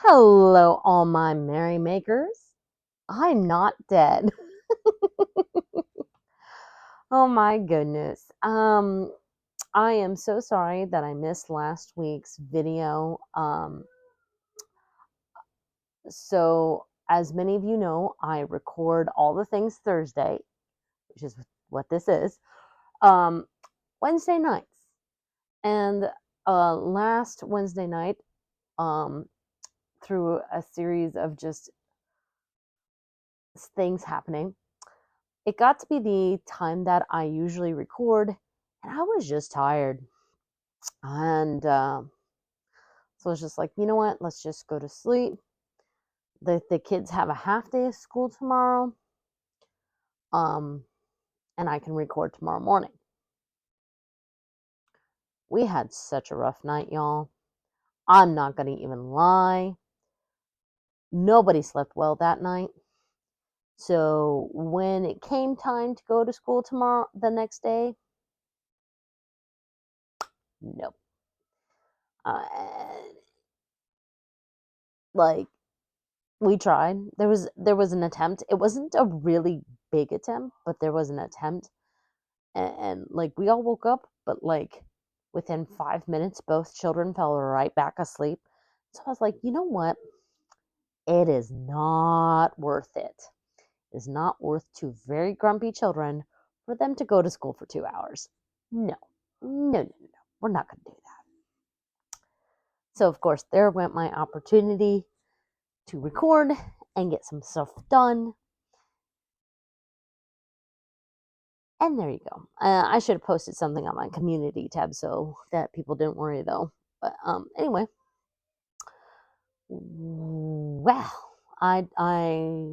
Hello, all my merrymakers. I'm not dead. Oh my goodness. I am so sorry that I missed last week's video. So as many of you know, I record all the things Thursday, which is what this is, um, Wednesday nights. And last Wednesday night, um, through a series of just things happening, it got to be the time that I usually record, and I was just tired. And so I was just like, you know what? Let's just go to sleep. The kids have a half day of school tomorrow, um, and I can record tomorrow morning. We had such a rough night, y'all. I'm not going to even lie. Nobody slept well that night. So when it came time to go to school tomorrow, the next day, nope. Uh, like we tried. There was an attempt. It wasn't a really big attempt, but there was an attempt. And like we all woke up, but like within 5 minutes, both children fell right back asleep. So I was like, you know what? It is not worth it. It is not worth two very grumpy children for them to go to school for 2 hours. No, no, no, no, no. We're not going to do that. So of course, there went my opportunity to record and get some stuff done. And there you go. I should have posted something on my community tab so that people didn't worry though. But anyway, well, I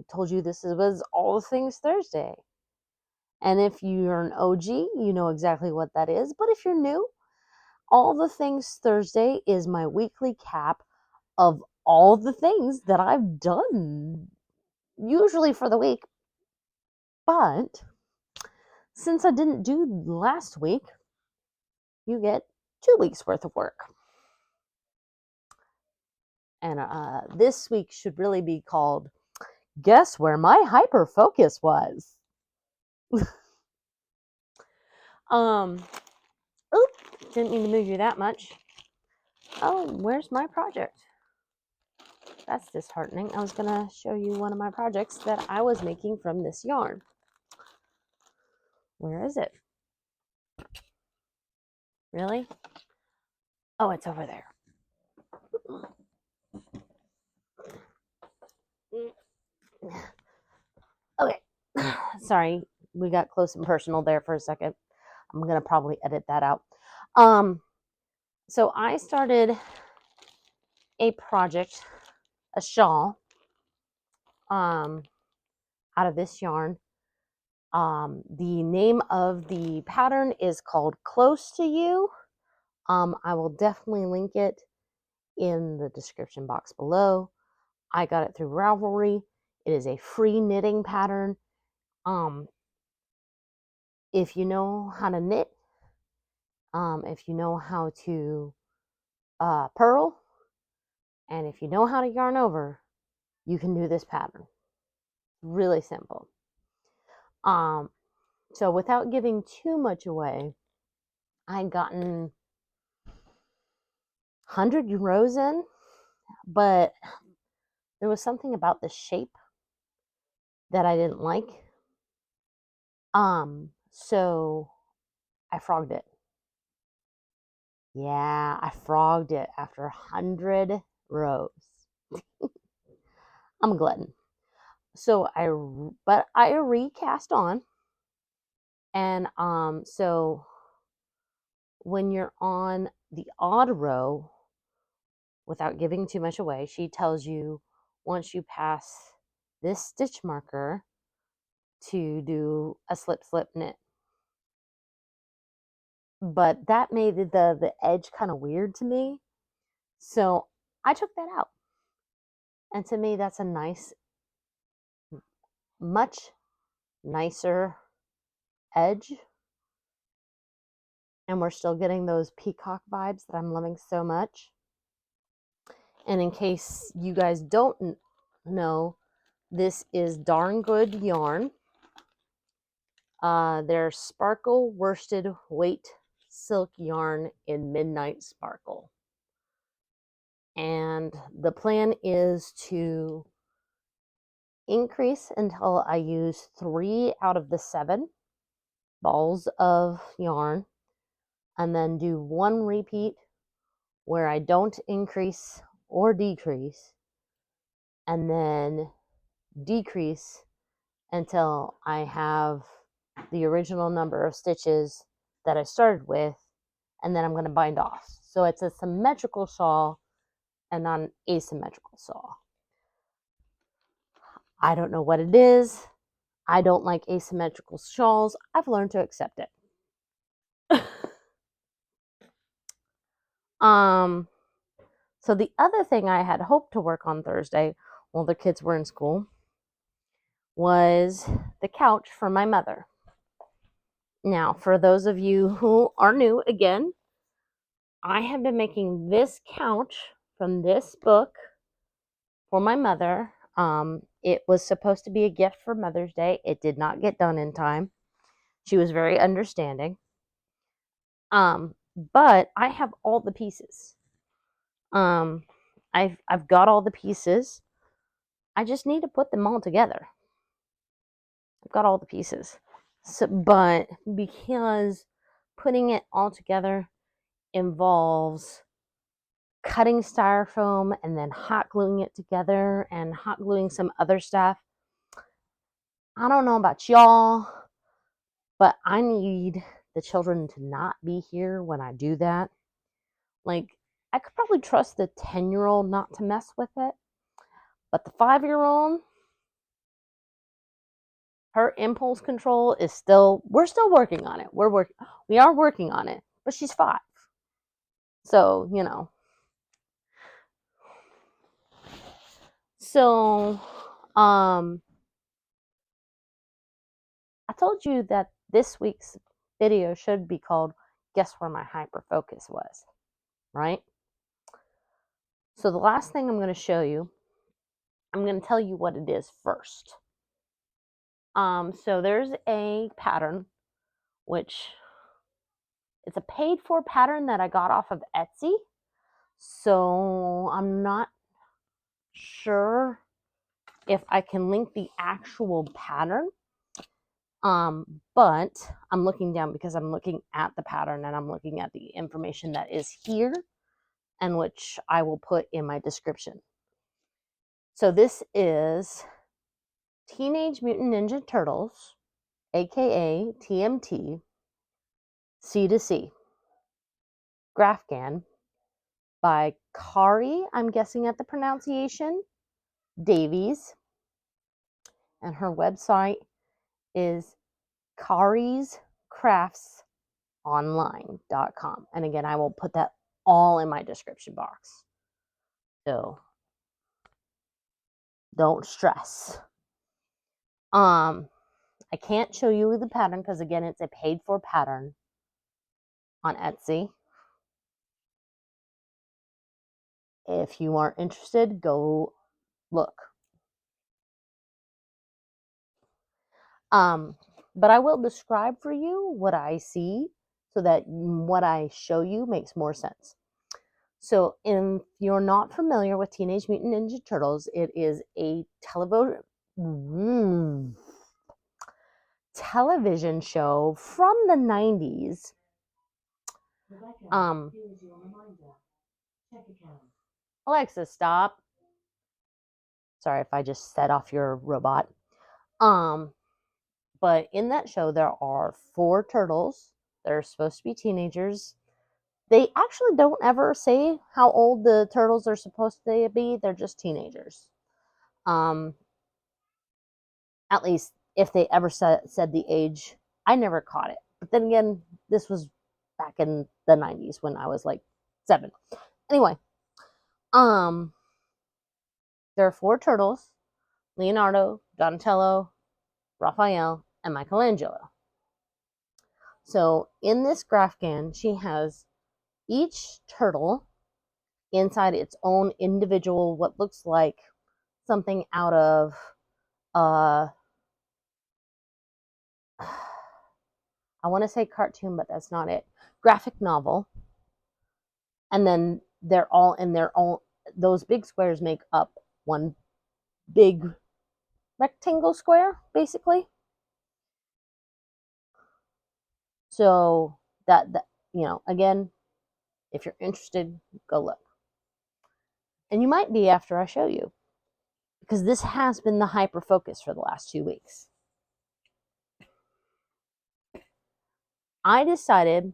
told you this was All Things Thursday, and if you're an OG, you know exactly what that is. But if you're new, All the Things Thursday is my weekly cap of all the things that I've done, usually for the week. But since I didn't do last week, you get 2 weeks worth of work. And this week should really be called Guess Where My Hyper Focus Was. Oop, didn't mean to move you that much. Oh, where's my project? That's disheartening. I was going to show you one of my projects that I was making from this yarn. Where is it? Really? Oh, it's over there. Okay. Sorry, we got close and personal there for a second. I'm going to probably edit that out. So I started a project, a shawl, out of this yarn. The name of the pattern is called Close to You. I will definitely link it in the description box below. I got it through Ravelry. It is a free knitting pattern. If you know how to knit, if you know how to purl, and if you know how to yarn over, you can do this pattern. Really simple. So without giving too much away, I'd gotten 100 rows in, but there was something about the shape that I didn't like. So I frogged it. Yeah, I frogged it after 100 rows. I'm a glutton. So I recast on, and so when you're on the odd row, without giving too much away, she tells you once you pass this stitch marker to do a slip slip knit. But that made the edge kind of weird to me, so I took that out. And to me, that's a nice, much nicer edge. And we're still getting those peacock vibes that I'm loving so much. And in case you guys don't know, this is Darn Good yarn. Their sparkle worsted weight silk yarn in Midnight Sparkle. And the plan is to increase until I use 3 out of the 7 balls of yarn, and then do 1 repeat where I don't increase or decrease, and then decrease until I have the original number of stitches that I started with, and then I'm going to bind off. So it's a symmetrical shawl and not an asymmetrical shawl. I don't know what it is. I don't like asymmetrical shawls. I've learned to accept it. So the other thing I had hoped to work on Thursday while the kids were in school was the couch for my mother. Now, for those of you who are new, again, I have been making this couch from this book for my mother. It was supposed to be a gift for Mother's Day. It did not get done in time. She was very understanding. But I have all the pieces. I've got all the pieces. I just need to put them all together. I've got all the pieces. So, but because putting it all together involves cutting styrofoam and then hot gluing it together and hot gluing some other stuff, I don't know about y'all, but I need the children to not be here when I do that. Like, I could probably trust the 10-year-old not to mess with it, but the 5-year-old, her impulse control is still, we're still working on it. We are working on it, but she's 5. So, you know. So, I told you that this week's video should be called Guess Where My Hyper Focus Was, right? So the last thing I'm going to show you, I'm going to tell you what it is first. So there's a pattern, which it's a paid for pattern that I got off of Etsy. So I'm not sure if I can link the actual pattern. But I'm looking down because I'm looking at the pattern and I'm looking at the information that is here and which I will put in my description. So this is Teenage Mutant Ninja Turtles, aka TMT, C to C, Grafgan, by Kari, I'm guessing at the pronunciation, Davies, and her website is kariscraftsonline.com. And again, I will put that all in my description box. So don't stress. I can't show you the pattern because again, it's a paid for pattern on Etsy. If you aren't interested, go look. But I will describe for you what I see so that what I show you makes more sense. So if you're not familiar with Teenage Mutant Ninja Turtles, it is a television show from the 90s. Alexa, stop. Sorry if I just set off your robot. But in that show, there are 4 turtles. They're supposed to be teenagers. They actually don't ever say how old the turtles are supposed to be. They're just teenagers. At least if they ever said the age, I never caught it. But then again, this was back in the 90s when I was like 7. Anyway, there are 4 turtles: Leonardo, Donatello, Raphael, and Michelangelo. So in this Grafgan, she has each turtle inside its own individual, what looks like something out of I want to say cartoon, but that's not it. Graphic novel. And then they're all in their own, those big squares make up one big rectangle square, basically. So that again, if you're interested, go look. And you might be after I show you, because this has been the hyper focus for the last 2 weeks. I decided,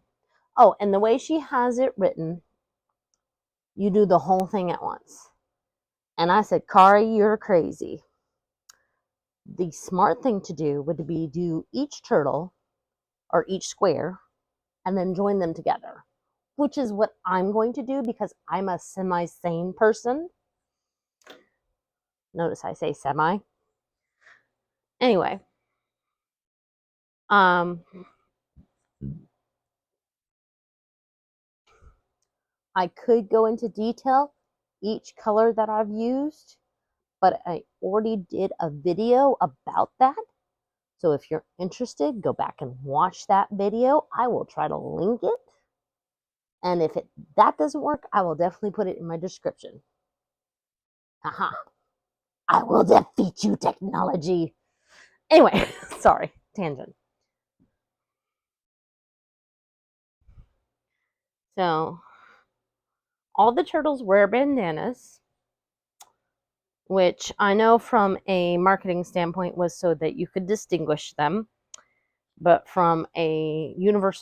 oh, and the way she has it written, you do the whole thing at once. And I said, Kari, you're crazy. The smart thing to do would be do each turtle or each square and then join them together, which is what I'm going to do because I'm a semi-sane person. Notice I say semi. Anyway, I could go into detail each color that I've used, but I already did a video about that. So if you're interested, go back and watch that video. I will try to link it. And if that doesn't work, I will definitely put it in my description. Haha. I will defeat you, technology. Anyway, sorry, tangent. So, all the turtles wear bandanas, which I know from a marketing standpoint was so that you could distinguish them, but from a universe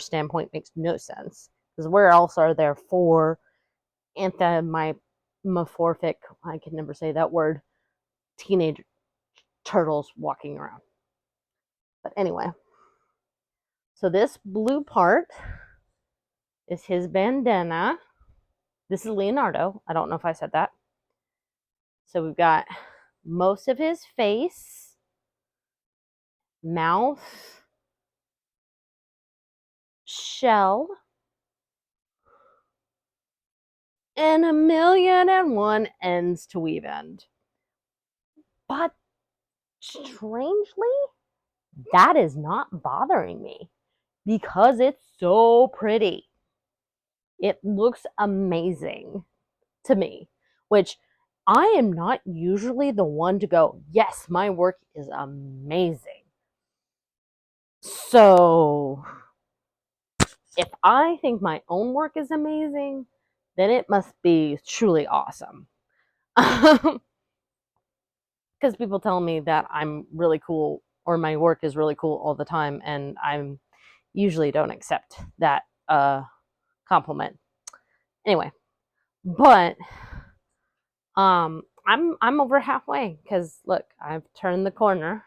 standpoint makes no sense, because where else are there 4 anthropomorphic, I can never say that word, teenage turtles walking around? But anyway, so this blue part is his bandana. This is Leonardo. I don't know if I said that. So we've got most of his face, mouth, shell, and 1,000,001 ends to weave end. But strangely, that is not bothering me because it's so pretty. It looks amazing to me, which I am not usually the one to go, yes, my work is amazing. So if I think my own work is amazing, then it must be truly awesome. Because people tell me that I'm really cool or my work is really cool all the time, and I'm usually don't accept that compliment. Anyway, but I'm over halfway because look, I've turned the corner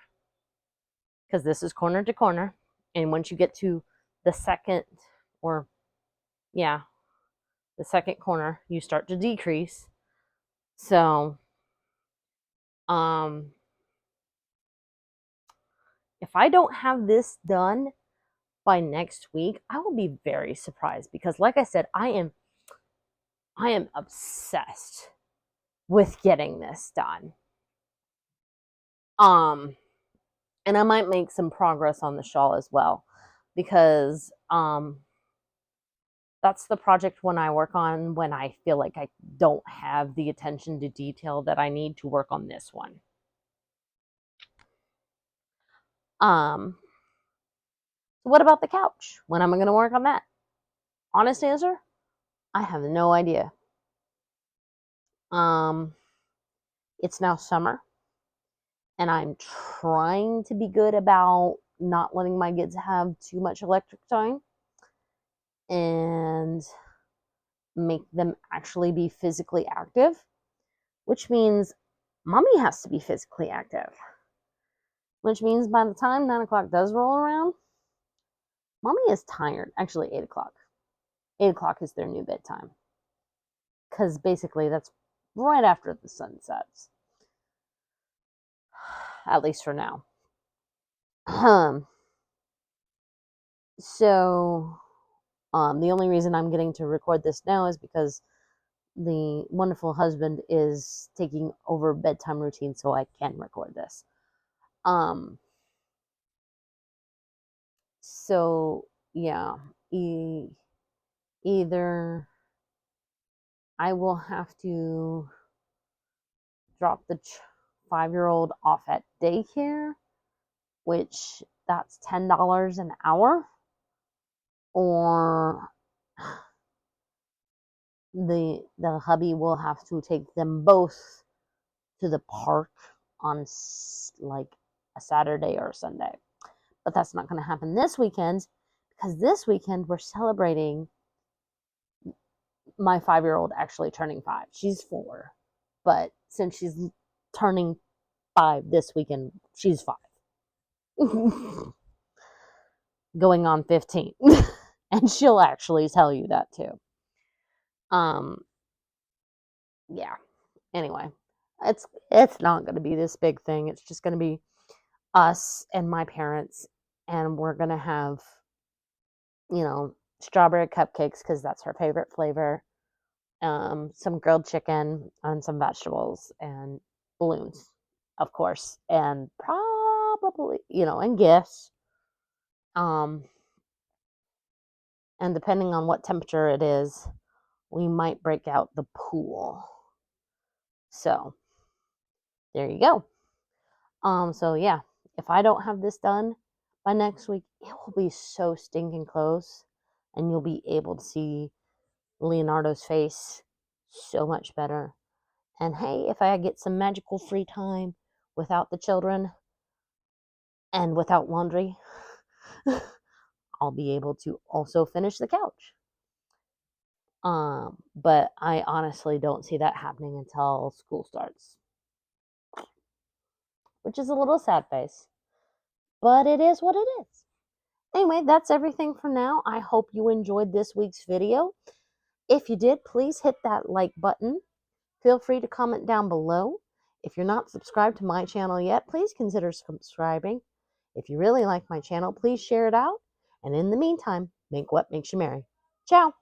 because this is corner to corner, and once you get to the second, or yeah, the second corner, you start to decrease. So if I don't have this done by next week, I will be very surprised because like I said, I am obsessed with getting this done. And I might make some progress on the shawl as well, because that's the project when I work on when I feel like I don't have the attention to detail that I need to work on this one. So what about the couch? When am I going to work on that? Honest answer, I have no idea. It's now summer, and I'm trying to be good about not letting my kids have too much electric time and make them actually be physically active, which means mommy has to be physically active, which means by the time 9 o'clock does roll around, mommy is tired. Actually, 8 o'clock. 8 o'clock is their new bedtime, because basically that's right after the sun sets, at least for now. So The only reason I'm getting to record this now is because the wonderful husband is taking over bedtime routine, so I can record this. So yeah, either I will have to drop the 5-year-old off at daycare, which that's $10 an hour, or the hubby will have to take them both to the park on like a Saturday or a Sunday. But that's not going to happen this weekend, because this weekend we're celebrating my 5-year-old actually turning 5. She's 4, but since she's turning 5 this weekend, she's 5. Going on 15. And she'll actually tell you that too. Yeah. Anyway, it's not going to be this big thing. It's just going to be us and my parents, and we're going to have, strawberry cupcakes because that's her favorite flavor. Some grilled chicken and some vegetables and balloons, of course, and probably, and gifts. And depending on what temperature it is, we might break out the pool. So there you go. So yeah, if I don't have this done by next week, it will be so stinking close, and you'll be able to see Leonardo's face so much better. And hey, if I get some magical free time without the children and without laundry, I'll be able to also finish the couch. But I honestly don't see that happening until school starts, which is a little sad face, but it is what it is. Anyway, that's everything for now. I hope you enjoyed this week's video. If you did, please hit that like button. Feel free to comment down below. If you're not subscribed to my channel yet, please consider subscribing. If you really like my channel, please share it out. And in the meantime, make what makes you merry. Ciao.